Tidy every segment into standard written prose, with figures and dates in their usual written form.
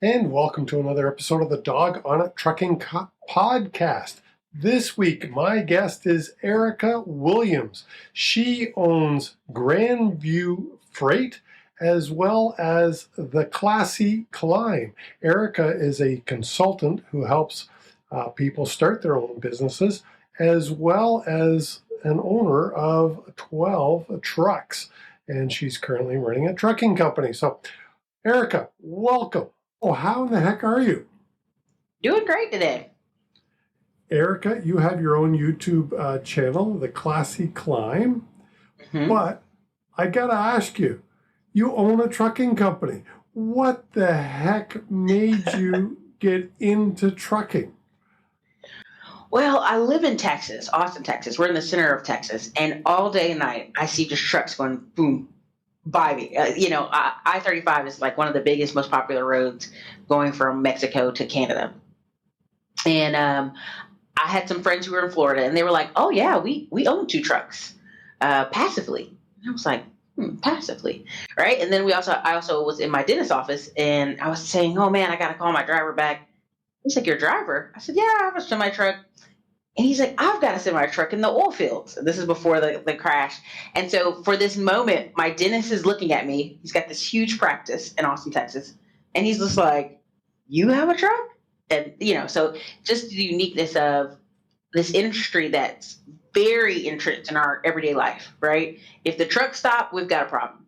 And welcome to another episode of the Dog on It Trucking Podcast. This week, my guest is Ericka Williams. She owns Grandview Freight as well as the Classy Climb. Ericka is a consultant who helps people start their own businesses, as well as an owner of 12 trucks. And she's currently running a trucking company. So, Ericka, welcome. Oh, how in the heck are you? Doing great today. Ericka, you have your own YouTube channel, The Classy Climb, but I gotta ask you, you own a trucking company. What the heck made you get into trucking? Well, I live in Texas, Austin, Texas. We're in the center of Texas, and all day and night I see just trucks going boom by me. I-35 is like one of the biggest, most popular roads going from Mexico to Canada. And I had some friends who were in Florida, and they were like, "Oh yeah, we own 2 trucks passively." And I was like, passively, right? And then I also was in my dentist's office, and I was saying, "Oh man, I got to call my driver back." He's like, "Your driver?" I said, "Yeah, I have a semi truck." And he's like, "I've got a semi truck in the oil fields." And this is before the crash. And so for this moment, my dentist is looking at me. He's got this huge practice in Austin, Texas. And he's just like, "You have a truck?" And, so just the uniqueness of this industry that's very entrenched in our everyday life, right? If the truck stop, we've got a problem.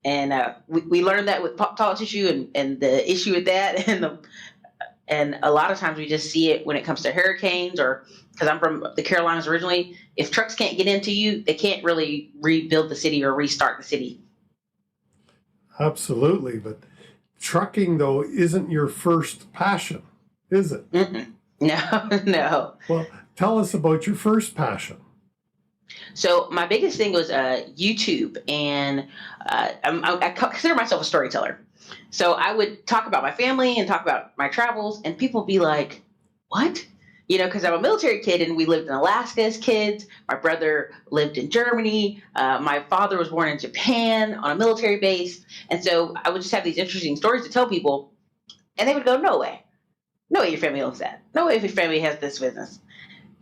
And we learned that with tall tissue and the issue with that and a lot of times we just see it when it comes to hurricanes, or because I'm from the Carolinas originally, if trucks can't get into you, they can't really rebuild the city or restart the city. Absolutely, but trucking, though, isn't your first passion, is it? No, no. Well, tell us about your first passion. So my biggest thing was YouTube, and I consider myself a storyteller. So I would talk about my family and talk about my travels, and people would be like, "What?" Because I'm a military kid, and we lived in Alaska as kids. My brother lived in Germany. My father was born in Japan on a military base. And so I would just have these interesting stories to tell people, and they would go, "No way. No way your family owns that. No way if your family has this business."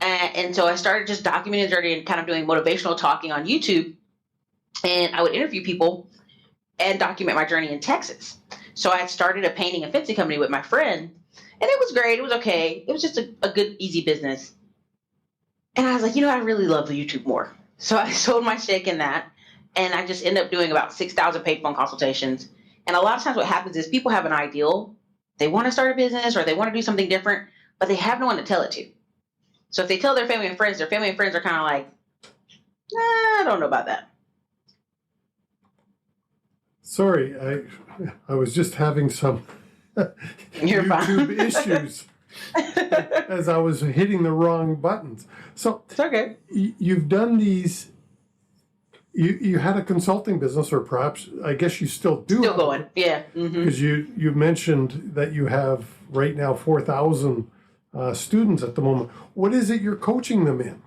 And so I started just documenting the journey and kind of doing motivational talking on YouTube. And I would interview people and document my journey in Texas. So I had started a painting and fencing company with my friend, and it was great. It was okay. It was just a good, easy business. And I was like, I really love the YouTube more. So I sold my stake in that, and I just ended up doing about 6,000 paid phone consultations. And a lot of times what happens is people have an ideal. They want to start a business or they want to do something different, but they have no one to tell it to. So if they tell their family and friends are kind of like, I don't know about that. Sorry, I was just having some YouTube issues as I was hitting the wrong buttons. So it's okay. You've done these. You had a consulting business, or perhaps I guess you still do. Still going, yeah. Because you mentioned that you have right now 4,000 students at the moment. What is it you're coaching them in?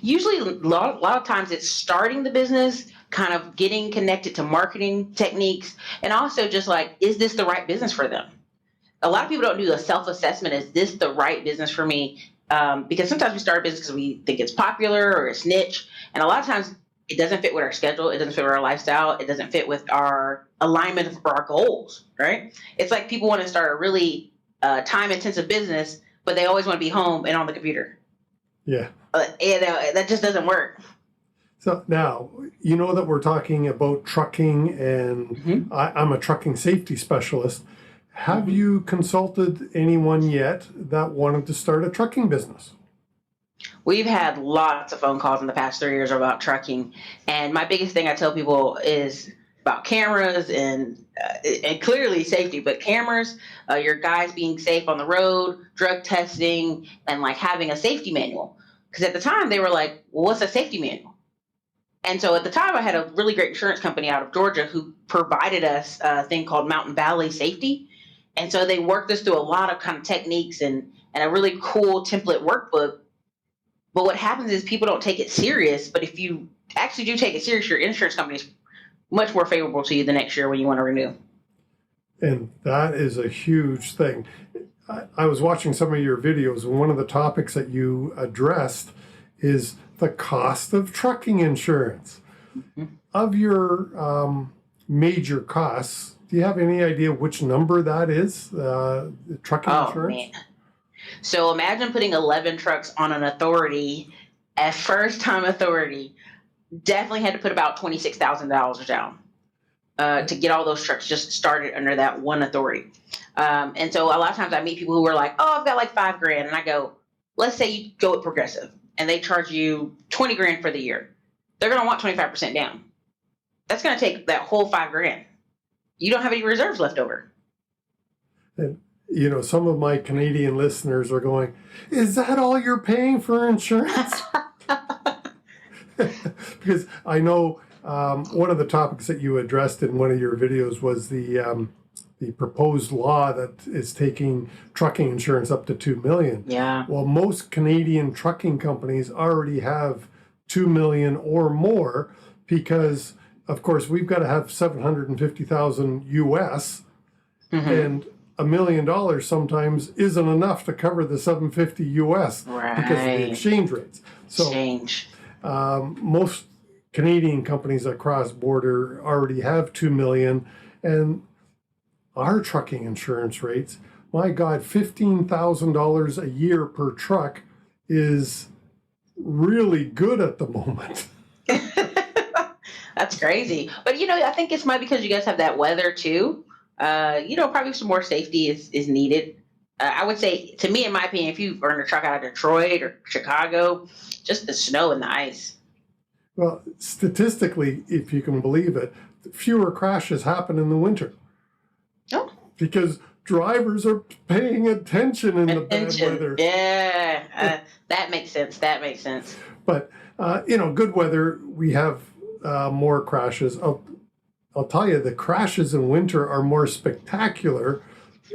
Usually, a lot of times it's starting the business, kind of getting connected to marketing techniques, and also just like, is this the right business for them? A lot of people don't do a self-assessment. Is this the right business for me? Because sometimes we start a business because we think it's popular or it's niche, and a lot of times it doesn't fit with our schedule. It doesn't fit with our lifestyle. It doesn't fit with our alignment for our goals, right? It's like people want to start a really time-intensive business, but they always want to be home and on the computer. Yeah. That just doesn't work. So now, you know that we're talking about trucking, and I'm a trucking safety specialist. Have you consulted anyone yet that wanted to start a trucking business? We've had lots of phone calls in the past 3 years about trucking. And my biggest thing I tell people is about cameras and clearly safety, but cameras, your guys being safe on the road, drug testing, and like having a safety manual. Because at the time they were like, "Well, what's a safety manual?" And so at the time I had a really great insurance company out of Georgia who provided us a thing called Mountain Valley Safety. And so they worked us through a lot of kind of techniques and a really cool template workbook. But what happens is people don't take it serious. But if you actually do take it serious, your insurance company is much more favorable to you the next year when you want to renew. And that is a huge thing. I was watching some of your videos, and one of the topics that you addressed is the cost of trucking insurance. Mhm. Of your major costs, do you have any idea which number that is, trucking Oh insurance? man. So imagine putting 11 trucks on an authority. At first time authority, definitely had to put about $26,000 down to get all those trucks just started under that one authority. And so a lot of times I meet people who are like, "Oh, I've got like 5 grand," and I go, "Let's say you go with Progressive, and they charge you 20 grand for the year. They're going to want 25% down. That's going to take that whole 5 grand. You don't have any reserves left over." And, some of my Canadian listeners are going, is that all you're paying for insurance? Because I know one of the topics that you addressed in one of your videos was the proposed law that is taking trucking insurance up to 2 million. Yeah. Well, most Canadian trucking companies already have 2 million or more because, of course, we've got to have 750,000 US, Mm-hmm. and $1 million sometimes isn't enough to cover the 750 US because of the Right. exchange rates. So Change. most Canadian companies that cross border already have 2 million, and our trucking insurance rates, my God, $15,000 a year per truck is really good at the moment. That's crazy. But I think it's might because you guys have that weather too. Probably some more safety is needed. I would say, to me, in my opinion, if you are in a truck out of Detroit or Chicago, just the snow and the ice. Well, statistically, if you can believe it, fewer crashes happen in the winter Oh, because drivers are paying attention in the bad attention. weather. Yeah, that makes sense. That makes sense. But good weather, we have more crashes. I'll tell you, the crashes in winter are more spectacular,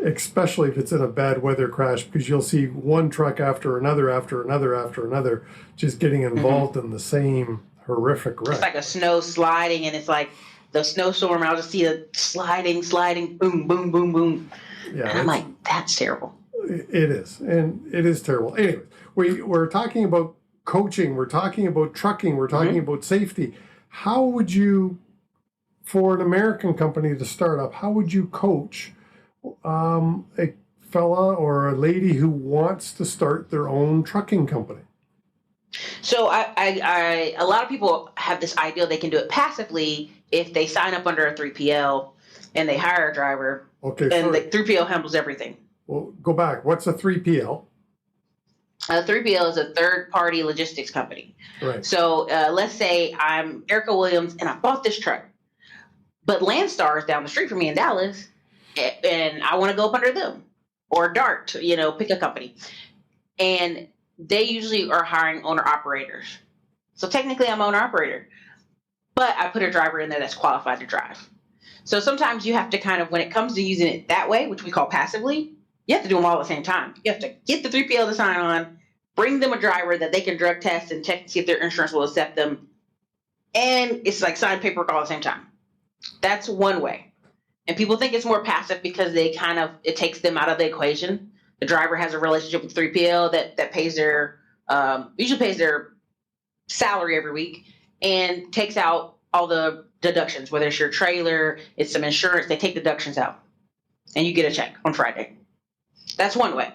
especially if it's in a bad weather crash, because you'll see one truck after another, just getting involved in the same horrific It's wreck. like a snow sliding, and it's like the snowstorm. I'll just see it sliding, boom, boom, boom, boom. Yeah, And I'm like, that's terrible. it is, and it is terrible. Anyway, we're talking about coaching, we're talking about trucking, we're talking about safety. How would you, for an American company to start up, how would you coach a fella or a lady who wants to start their own trucking company? So a lot of people have this idea they can do it passively if they sign up under a 3PL and they hire a driver, Okay, and sorry. the 3PL handles everything. Well, go back. What's a 3PL? A 3PL is a third-party logistics company. Right. So let's say I'm Ericka Williams and I bought this truck, but Landstar is down the street from me in Dallas, and I want to go up under them, or Dart, pick a company. And they usually are hiring owner-operators. So technically I'm owner-operator, but I put a driver in there that's qualified to drive. So sometimes you have to kind of, when it comes to using it that way, which we call passively, you have to do them all at the same time. You have to get the 3PL to sign on, bring them a driver that they can drug test and check to see if their insurance will accept them. And it's like sign paperwork all at the same time. That's one way. And people think it's more passive because it takes them out of the equation. The driver has a relationship with 3PL that pays usually pays their salary every week and takes out all the deductions, whether it's your trailer, it's some insurance, they take deductions out and you get a check on Friday. That's one way.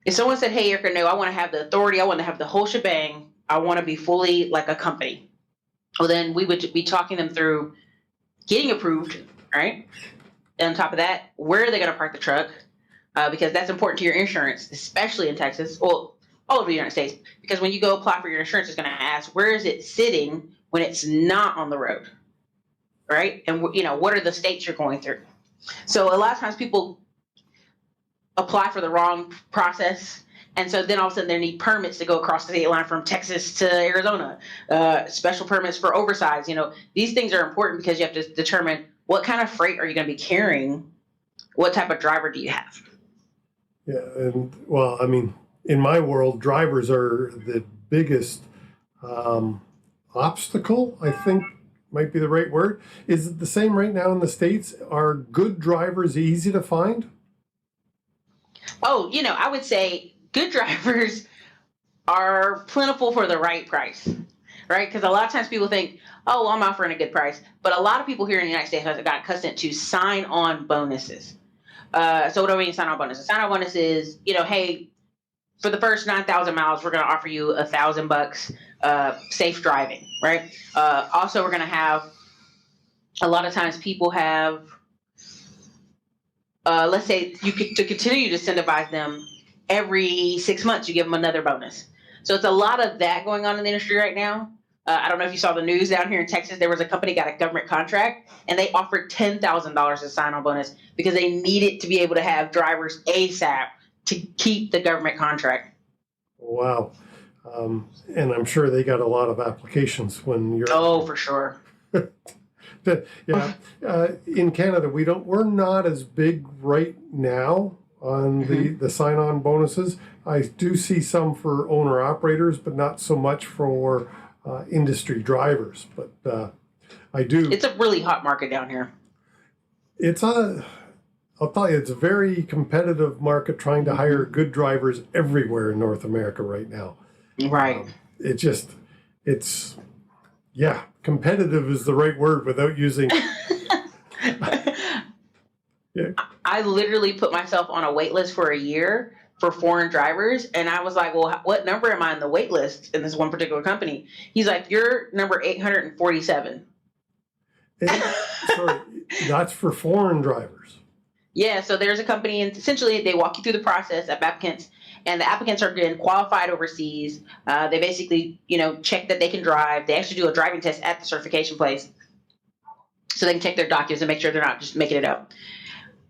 If someone said, "Hey, Ericka, no, I want to have the authority, I want to have the whole shebang, I want to be fully like a company," well, then we would be talking them through getting approved, right? And on top of that, where are they going to park the truck? Because that's important to your insurance, especially in Texas, well, all over the United States. Because when you go apply for your insurance, it's going to ask, where is it sitting when it's not on the road, right? And what are the states you're going through? So a lot of times people apply for the wrong process, and so then all of a sudden they need permits to go across the state line from Texas to Arizona, special permits for oversize. These things are important because you have to determine what kind of freight are you going to be carrying, what type of driver do you have. Yeah, and well, I mean, in my world, drivers are the biggest obstacle, I think, might be the right word. Is it the same right now in the States? Are good drivers easy to find? Oh, I would say good drivers are plentiful for the right price, right? Because a lot of times people think, oh, well, I'm offering a good price. But a lot of people here in the United States have got accustomed to sign on bonuses. So what do I mean sign on bonuses? Sign on bonus is, hey, for the first 9,000 miles, we're going to offer you $1,000 safe driving, right? Also, we're going to have a lot of times people have, let's say to continue to incentivize them every 6 months, you give them another bonus. So it's a lot of that going on in the industry right now. I don't know if you saw the news down here in Texas. There was a company got a government contract, and they offered $10,000 as sign-on bonus because they needed to be able to have drivers ASAP to keep the government contract. Wow. And I'm sure they got a lot of applications when you're. Oh, for sure. Yeah. In Canada, we're not as big right now on the sign-on bonuses. I do see some for owner-operators, but not so much for industry drivers. But I do. It's a really hot market down here. I'll tell you, it's a very competitive market trying to hire good drivers everywhere in North America right now. Right. Yeah, competitive is the right word without using. Yeah. I literally put myself on a wait list for a year for foreign drivers. And I was like, well, what number am I on the wait list in this one particular company? He's like, you're number 847. Sorry, that's for foreign drivers. Yeah, so there's a company, and essentially they walk you through the process of applicants, and the applicants are getting qualified overseas. They basically, check that they can drive. They actually do a driving test at the certification place, so they can check their documents and make sure they're not just making it up.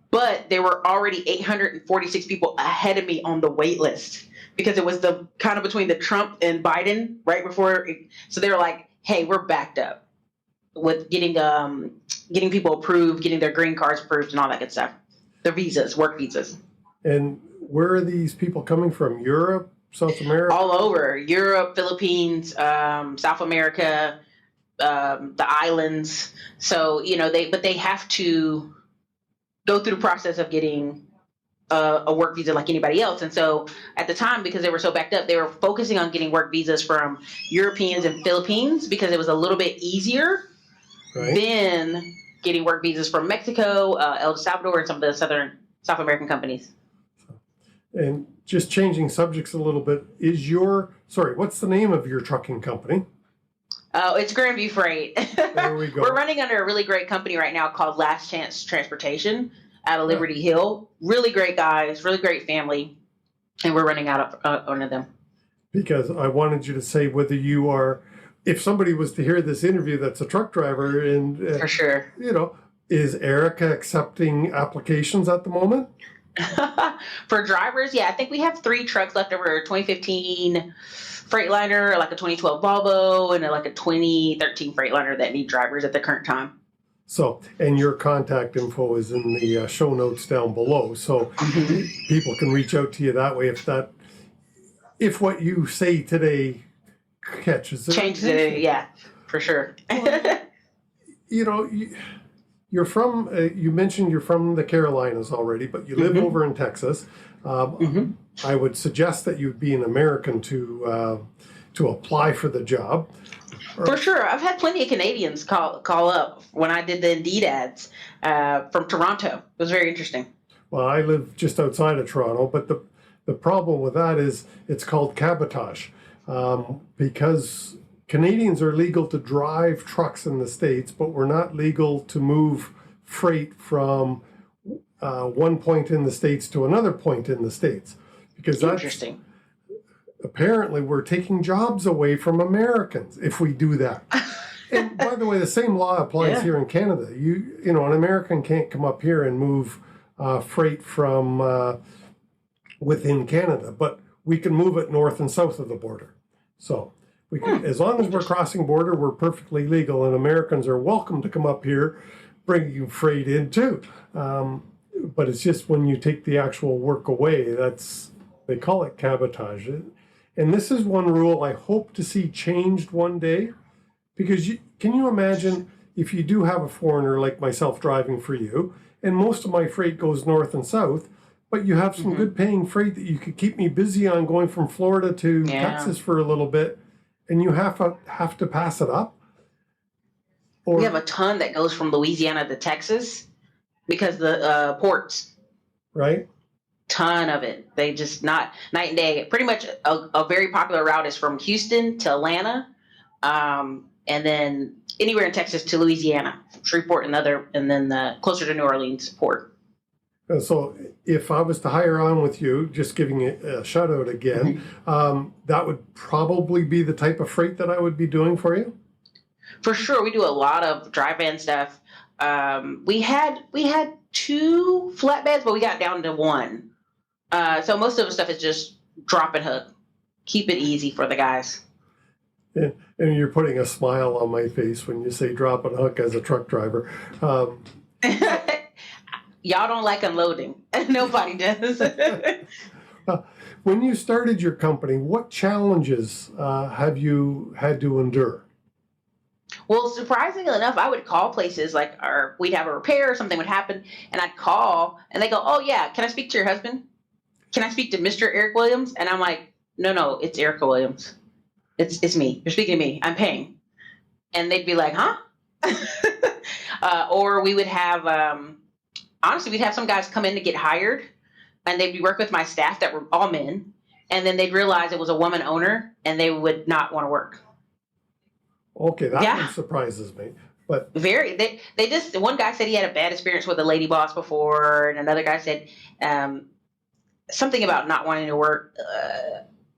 But there were already 846 people ahead of me on the wait list because it was the kind of between the Trump and Biden right before. So they were like, "Hey, we're backed up with getting people approved, getting their green cards approved, and all that good stuff. Their visas, work visas." And where are these people coming from? Europe, South America? All over Europe, Philippines, South America, the islands. So they have to go through the process of getting a work visa like anybody else. And so at the time, because they were so backed up, they were focusing on getting work visas from Europeans and Philippines because it was a little bit easier than getting work visas from Mexico, El Salvador, and some of the South American companies. And just changing subjects a little bit, what's the name of your trucking company? Oh, it's Grandview Freight. There we go. We're running under a really great company right now called Last Chance Transportation out of Liberty Hill. Really great guys, really great family, and we're running out of under them. Because I wanted you to say whether you are, if somebody was to hear this interview that's a truck driver, and for sure, is Ericka accepting applications at the moment? For drivers, yeah, I think we have 3 trucks left over: a 2015 Freightliner, like a 2012 Volvo, and like a 2013 Freightliner that need drivers at the current time. So, and your contact info is in the show notes down below, so people can reach out to you that way if what you say today catches it. Changes it, yeah, for sure. Well, you're from, you mentioned you're from the Carolinas already, but you live over in Texas. I would suggest that you'd be an American to apply for the job. For sure. I've had plenty of Canadians call up when I did the Indeed ads from Toronto. It was very interesting. Well, I live just outside of Toronto, but the problem with that is it's called cabotage because Canadians are legal to drive trucks in the States, but we're not legal to move freight from one point in the States to another point in the States. Because that's interesting. Apparently, we're taking jobs away from Americans if we do that. And by the way, the same law applies here in Canada. An American can't come up here and move freight from within Canada, but we can move it north and south of the border. So we can, as long as we're crossing border, we're perfectly legal, and Americans are welcome to come up here, bringing freight in too. But it's just when you take the actual work away, they call it cabotage. And this is one rule I hope to see changed one day, Because can you imagine if you do have a foreigner like myself driving for you, and most of my freight goes north and south, but you have some good paying freight that you could keep me busy on going from Florida to Texas for a little bit, and you have to pass it up? Or, we have a ton that goes from Louisiana to Texas because the ports. Right. Ton of it. They just not night and day. Pretty much a very popular route is from Houston to Atlanta, and then anywhere in Texas to Louisiana, Shreveport and then closer to New Orleans port. So if I was to hire on with you, just giving it a shout out again, that would probably be the type of freight that I would be doing for you? For sure. We do a lot of dry van stuff. We had 2 flatbeds, but we got down to 1. So most of the stuff is just drop and hook. Keep it easy for the guys. And you're putting a smile on my face when you say drop and hook as a truck driver. Y'all don't like unloading. Nobody does. When you started your company, what challenges have you had to endure? Well, surprisingly enough, I would call places like we'd have a repair or something would happen, and I'd call, and they go, "Oh yeah, can I speak to your husband? Can I speak to Mr. Eric Williams?" And I'm like, "No, it's Ericka Williams. It's me. You're speaking to me. I'm paying." And they'd be like, "Huh?" Or we would have, honestly, we'd have some guys come in to get hired, and they'd be working with my staff that were all men, and then they'd realize it was a woman owner, and they would not want to work. Okay, that one surprises me. But they just, one guy said he had a bad experience with a lady boss before, and another guy said something about not wanting to work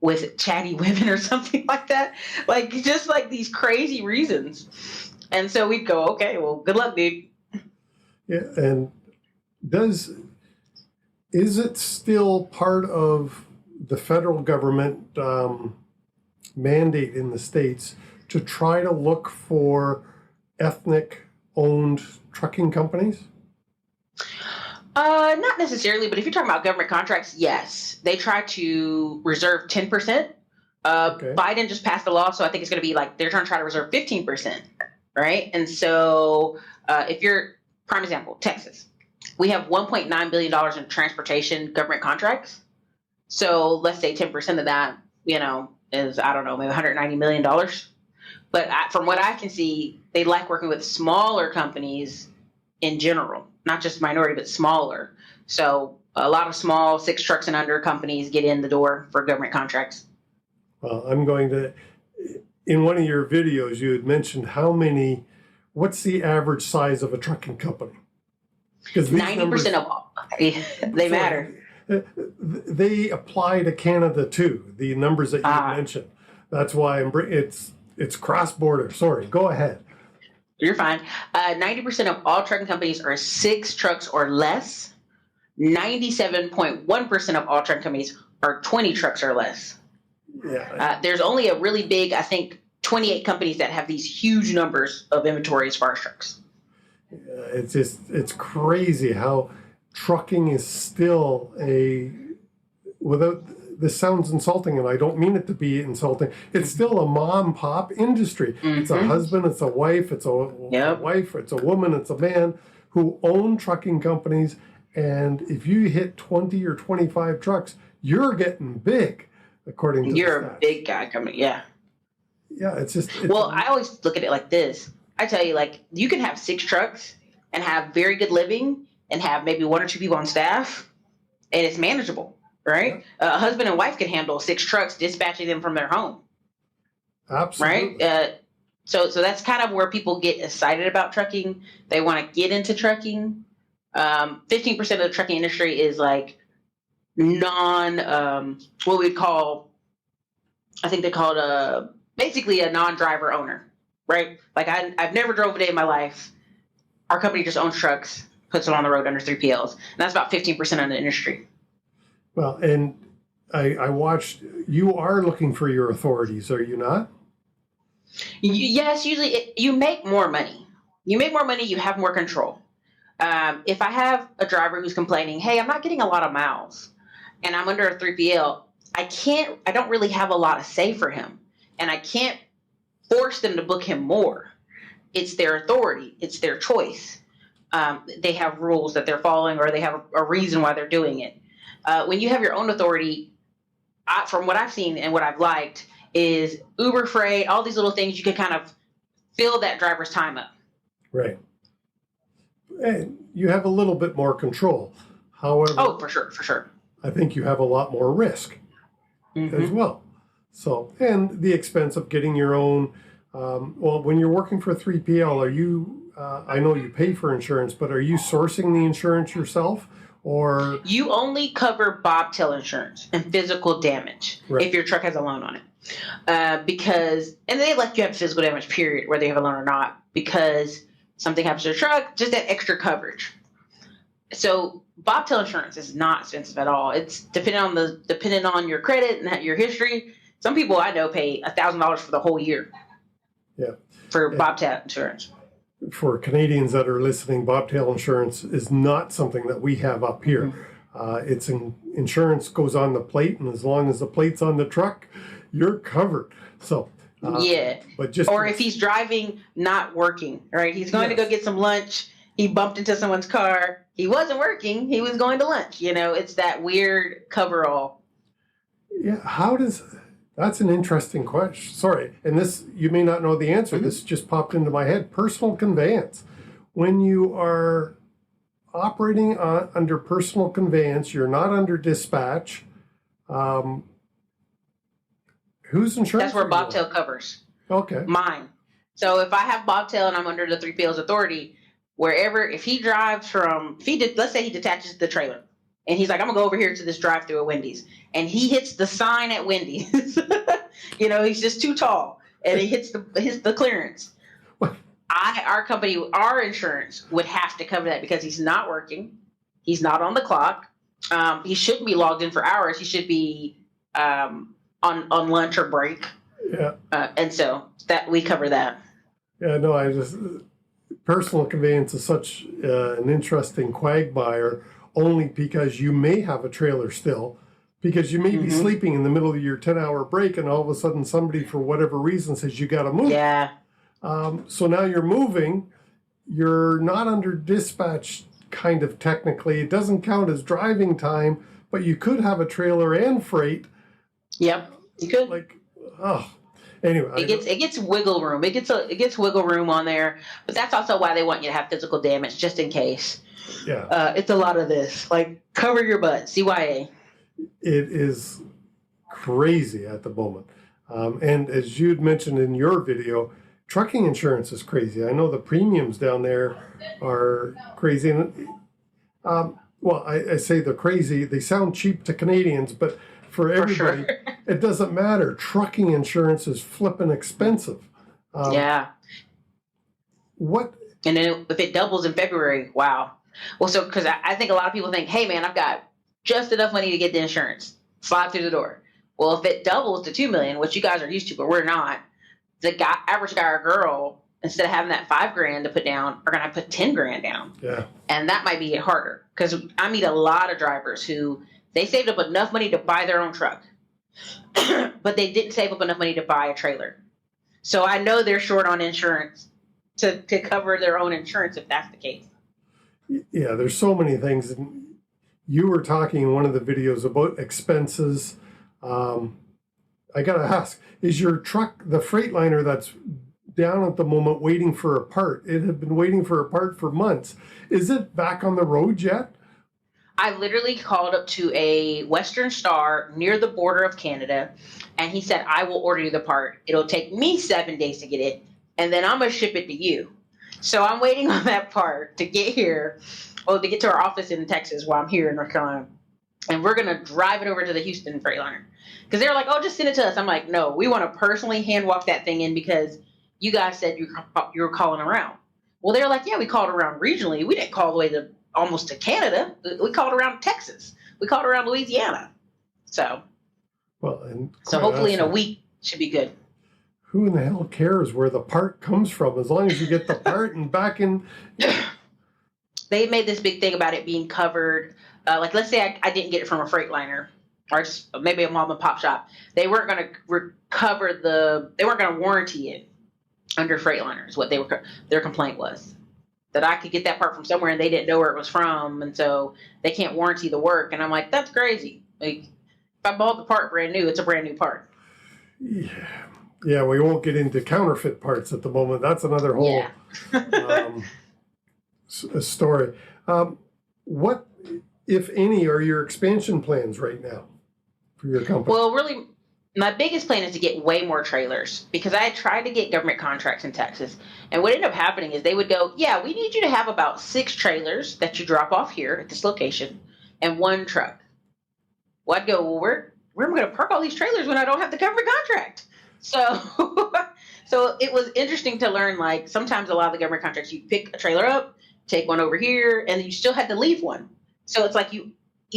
with chatty women or something like that. Like, just like these crazy reasons. And so we'd go, okay, well, good luck, dude. Yeah, and is it still part of the federal government mandate in the States to try to look for ethnic-owned trucking companies? Not necessarily, but if you're talking about government contracts, yes. They try to reserve 10%. Biden just passed a law, so I think it's going to be like they're trying to reserve 15%, right? And so if you're, prime example, Texas, we have $1.9 billion in transportation government contracts. So let's say 10% of that, is, I don't know, maybe $190 million. But from what I can see, they like working with smaller companies in general, not just minority, but smaller. So a lot of small 6 trucks and under companies get in the door for government contracts. Well, I'm going to, in one of your videos, you had mentioned what's the average size of a trucking company? Because 90% of all, they matter. They apply to Canada too, the numbers that you mentioned. That's why it's cross-border. Sorry, go ahead. You're fine. 90% of all trucking companies are 6 trucks or less. 97.1% of all trucking companies are 20 trucks or less. Yeah. There's only a really big, I think, 28 companies that have these huge numbers of inventory as far as trucks. It's crazy how trucking is still this sounds insulting, and I don't mean it to be insulting. It's still a mom pop industry. It's a husband, it's a wife, it's a wife, it's a woman, it's a man who own trucking companies. And if you hit 20 or 25 trucks, you're getting big, according to you're a big guy coming. Yeah. Yeah, I always look at it like this. I tell you, like, you can have 6 trucks and have very good living and have maybe 1 or 2 people on staff, and it's manageable. Right? A husband and wife can handle 6 trucks, dispatching them from their home. Absolutely. Right? So that's kind of where people get excited about trucking. They want to get into trucking. 15% of the trucking industry is like what we'd call, I think they call it basically a non-driver owner, right? Like I've never drove a day in my life. Our company just owns trucks, puts them on the road under 3PLs. And that's about 15% of the industry. Well, and I watched, you are looking for your authorities, are you not? Yes, usually you make more money. You make more money, you have more control. If I have a driver who's complaining, hey, I'm not getting a lot of miles, and I'm under a 3PL, I don't really have a lot of say for him. And I can't force them to book him more. It's their authority. It's their choice. They have rules that they're following, or they have a reason why they're doing it. When you have your own authority, from what I've seen and what I've liked, is Uber Freight, all these little things you can kind of fill that driver's time up. Right. And you have a little bit more control. However, oh, for sure. I think you have a lot more risk as well. So, and the expense of getting your own, well, when you're working for 3PL, are you, I know you pay for insurance, but are you sourcing the insurance yourself? Or you only cover bobtail insurance and physical damage if your truck has a loan on it. Because, and they let you have physical damage, period, whether you have a loan or not, because something happens to your truck, just that extra coverage. So bobtail insurance is not expensive at all. It's depending on your credit and your history. Some people I know pay $1,000 for the whole year. Yeah. For bobtail insurance. For Canadians that are listening, bobtail insurance is not something that we have up here. It's insurance goes on the plate, and as long as the plate's on the truck, you're covered. So but just if he's driving, not working, right? He's going to go get some lunch. He bumped into someone's car. He wasn't working. He was going to lunch. It's that weird coverall. Yeah. That's an interesting question. Sorry. And this, you may not know the answer. This just popped into my head. Personal conveyance. When you are operating under personal conveyance, you're not under dispatch. Whose insurance? That's where bobtail covers. Okay. Mine. So if I have bobtail and I'm under the 3PL's authority, if he drives let's say he detaches the trailer and he's like, I'm gonna go over here to this drive-through at Wendy's, and he hits the sign at Wendy's. He's just too tall, and he hits the clearance. What? Our insurance would have to cover that because he's not working, he's not on the clock, he shouldn't be logged in for hours. He should be on lunch or break. Yeah. And so that we cover that. Yeah. No, personal conveyance is such an interesting quagmire, only because you may have a trailer still, because you may be sleeping in the middle of your 10-hour break, and all of a sudden somebody, for whatever reason, says you got to move. Yeah. So now you're moving. You're not under dispatch, kind of technically. It doesn't count as driving time, but you could have a trailer and freight. Yep, you could. Anyway, it gets wiggle room. It gets wiggle room on there, but that's also why they want you to have physical damage, just in case. Yeah. It's a lot of this. Like, cover your butt, CYA. It is crazy at the moment. And as you'd mentioned in your video, trucking insurance is crazy. I know the premiums down there are crazy. And, I say they're crazy. They sound cheap to Canadians, but for everybody, it doesn't matter. Trucking insurance is flipping expensive. Yeah. What? And then if it doubles in February, wow. Well, so because I think a lot of people think, hey, man, I've got just enough money to get the insurance. Slide through the door. Well, if it doubles to $2 million, which you guys are used to, but we're not, average guy or girl, instead of having that $5,000 to put down, are going to put $10,000 down. Yeah. And that might be harder, because I meet a lot of drivers who they saved up enough money to buy their own truck, but they didn't save up enough money to buy a trailer. So I know they're short on insurance to cover their own insurance if that's the case. Yeah, there's so many things. And you were talking in one of the videos about expenses. I got to ask, is your truck the Freightliner that's down at the moment waiting for a part? It had been waiting for a part for months. Is it back on the road yet? I literally called up to a Western Star near the border of Canada, and he said, I will order you the part. It'll take me 7 days to get it, and then I'm going to ship it to you. So I'm waiting on that part to get here, to get to our office in Texas while I'm here in North Carolina. And we're going to drive it over to the Houston Freightliner. Because they're like, just send it to us. I'm like, no, we want to personally hand walk that thing in because you guys said you were calling around. Well, they're like, yeah, we called around regionally. We didn't call all the way almost to Canada. We called around Texas. We called around Louisiana. So hopefully in a week should be good. Who in the hell cares where the part comes from, as long as you get the part and back in? They made this big thing about it being covered. Like, let's say I didn't get it from a Freightliner, or just maybe a mom and pop shop. They weren't going to recover they weren't going to warranty it. under Freightliner is what their complaint was. That I could get that part from somewhere and they didn't know where it was from, and so they can't warranty the work. And I'm like, that's crazy. Like, if I bought the part brand new, it's a brand new part. Yeah, yeah. We won't get into counterfeit parts at the moment. That's another whole story. What, if any, are your expansion plans right now for your company? Well, really, my biggest plan is to get way more trailers because I had tried to get government contracts in Texas. And what ended up happening is they would go, yeah, we need you to have about 6 trailers that you drop off here at this location and 1 truck. Well, I'd go, well, where am I going to park all these trailers when I don't have the government contract? So, so it was interesting to learn, like, sometimes a lot of the government contracts, you pick a trailer up, take one over here, and you still had to leave one. So it's like you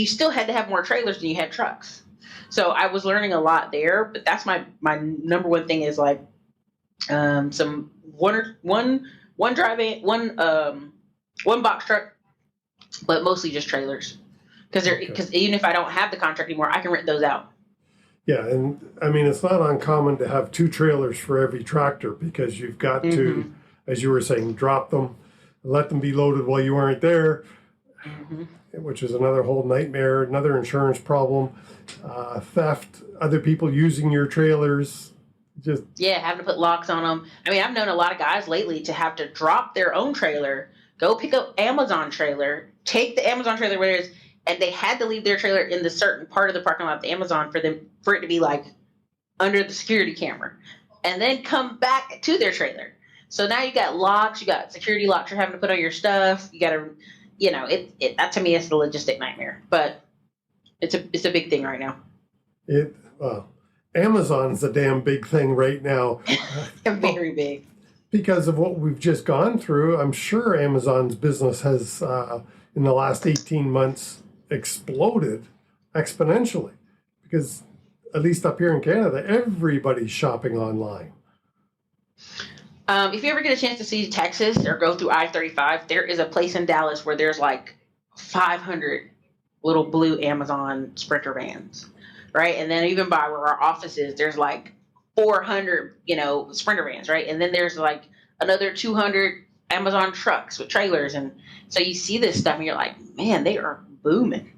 still had to have more trailers than you had trucks. So I was learning a lot there, but that's my number one thing is like some one box truck, but mostly just trailers because even if I don't have the contract anymore, I can rent those out. Yeah, and I mean it's not uncommon to have 2 trailers for every tractor because you've got to, as you were saying, drop them, let them be loaded while you aren't there. Which is another whole nightmare, another insurance problem, theft, other people using your trailers. Having to put locks on them. I mean, I've known a lot of guys lately to have to drop their own trailer, go pick up Amazon trailer, take the Amazon trailer where it is, and they had to leave their trailer in the certain part of the parking lot of the Amazon for it to be like under the security camera, and then come back to their trailer. So now you got locks, you got security locks you're having to put on your stuff. You got to, that to me is the logistic nightmare, but it's a big thing right now. Amazon's a damn big thing right now. Very big. Because of what we've just gone through, I'm sure Amazon's business has, in the last 18 months, exploded exponentially. Because at least up here in Canada, everybody's shopping online. If you ever get a chance to see Texas or go through I-35, there is a place in Dallas where there's like 500 little blue Amazon Sprinter vans, right? And then even by where our office is, there's like 400, Sprinter vans, right? And then there's like another 200 Amazon trucks with trailers. And so you see this stuff and you're like, man, they are booming.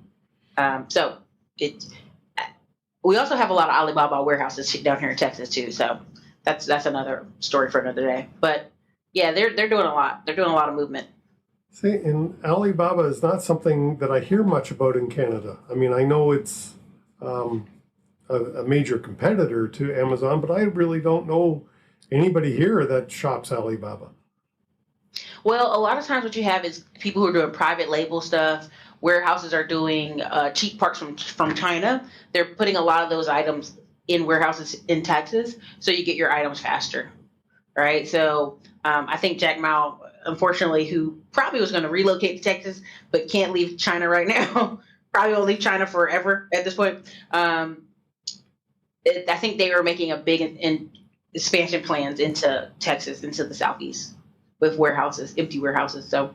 We also have a lot of Alibaba warehouses down here in Texas too. So that's another story for another day. But yeah, they're doing a lot. They're doing a lot of movement. See, and Alibaba is not something that I hear much about in Canada. I mean, I know it's a major competitor to Amazon, but I really don't know anybody here that shops Alibaba. Well, a lot of times what you have is people who are doing private label stuff. Warehouses are doing cheap parts from China. They're putting a lot of those items in warehouses in Texas, so you get your items faster, right? So I think Jack Ma, unfortunately, who probably was going to relocate to Texas but can't leave China right now, probably will leave China forever at this point. I think they were making a big expansion plans into Texas, into the Southeast, with warehouses, empty warehouses. So.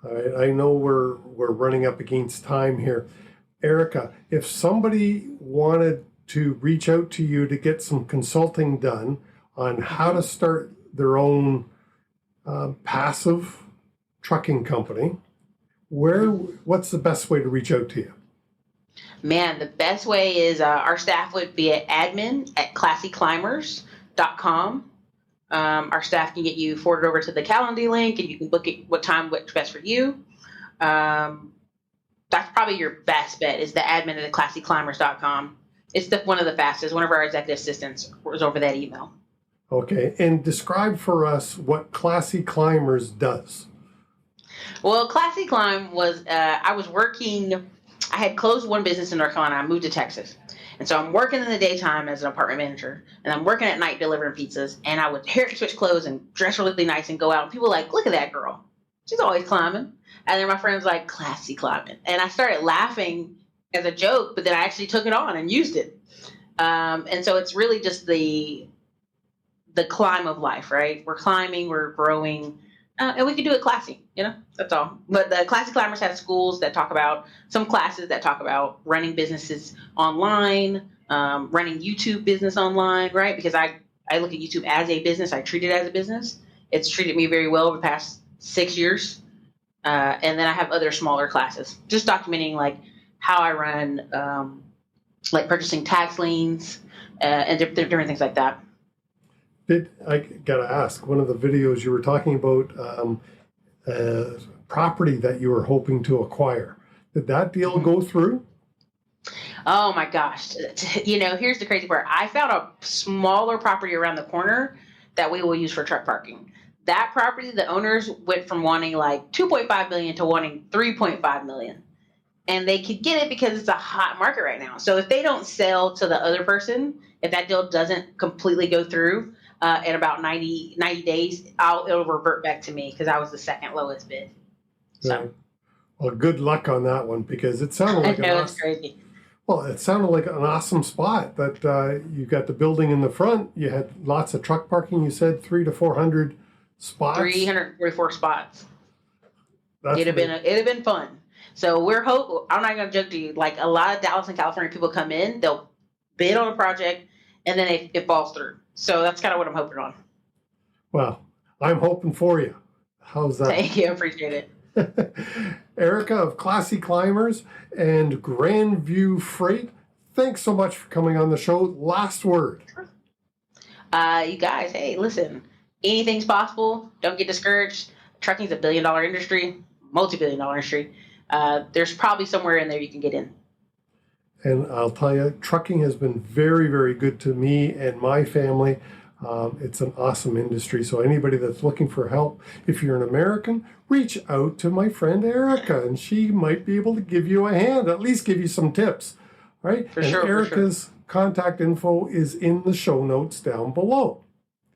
All right, I know we're running up against time here. Ericka, if somebody wanted to reach out to you to get some consulting done on how to start their own passive trucking company, what's the best way to reach out to you? Man, the best way is our staff would be at admin@classyclimbers.com. Our staff can get you forwarded over to the Calendly link, and you can book it what time works best for you. That's probably your best bet is the admin@classyclimbers.com. It's one of the fastest. One of our executive assistants was over that email. Okay, and describe for us what Classy Climbers does. Well, Classy Climb was, I had closed one business in North Carolina. I moved to Texas. And so I'm working in the daytime as an apartment manager, and I'm working at night delivering pizzas, and I would hair switch clothes and dress really nice and go out, and people were like, look at that girl. She's always climbing. And then my friends like, classy climbing. And I started laughing as a joke, but then I actually took it on and used it. And so it's really just the climb of life, right? We're climbing, we're growing, and we can do it classy, that's all. But the Classy Climbers have schools that talk about, some classes that talk about running businesses online, running YouTube business online, right? Because I I look at YouTube as a business. I treat it as a business. It's treated me very well over the past 6 years. And then I have other smaller classes, just documenting like how I run, like purchasing tax liens and different things like that. I gotta ask, one of the videos you were talking about property that you were hoping to acquire. Did that deal go through? Oh my gosh. Here's the crazy part. I found a smaller property around the corner that we will use for truck parking. That property, the owners went from wanting like 2.5 million to wanting 3.5 million. And they could get it because it's a hot market right now. So if they don't sell to the other person, if that deal doesn't completely go through in about 90 days, it'll revert back to me because I was the second lowest bid. So. Yeah. Well, good luck on that one, because it sounded like it's crazy. Well, it sounded like an awesome spot. That you got the building in the front. You had lots of truck parking. You said 300 to 400 spots. 344 spots. That's it'd have been fun. So I'm not gonna joke to you. Like a lot of Dallas and California people come in, they'll bid on a project, and then it falls through. So that's kind of what I'm hoping on. Well, I'm hoping for you. How's that? Thank you. I appreciate it. Ericka of Classy Climbers and Grandview Freight, thanks so much for coming on the show. Last word. You guys, hey, listen, anything's possible. Don't get discouraged. Trucking's a billion-dollar industry, multi-billion-dollar industry. There's probably somewhere in there you can get in. And I'll tell you, trucking has been very, very good to me and my family. It's an awesome industry. So anybody that's looking for help, if you're an American, reach out to my friend Ericka, and she might be able to give you a hand, at least give you some tips. All right? For sure. Ericka's contact info is in the show notes down below.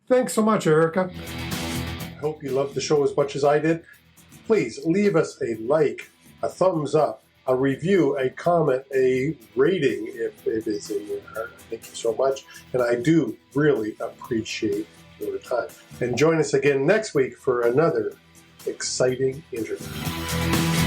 Thanks so much, Ericka. I hope you loved the show as much as I did. Please leave us a like, a thumbs up, a review, a comment, a rating if it is in your heart. Thank you so much. And I do really appreciate your time. And join us again next week for another exciting interview.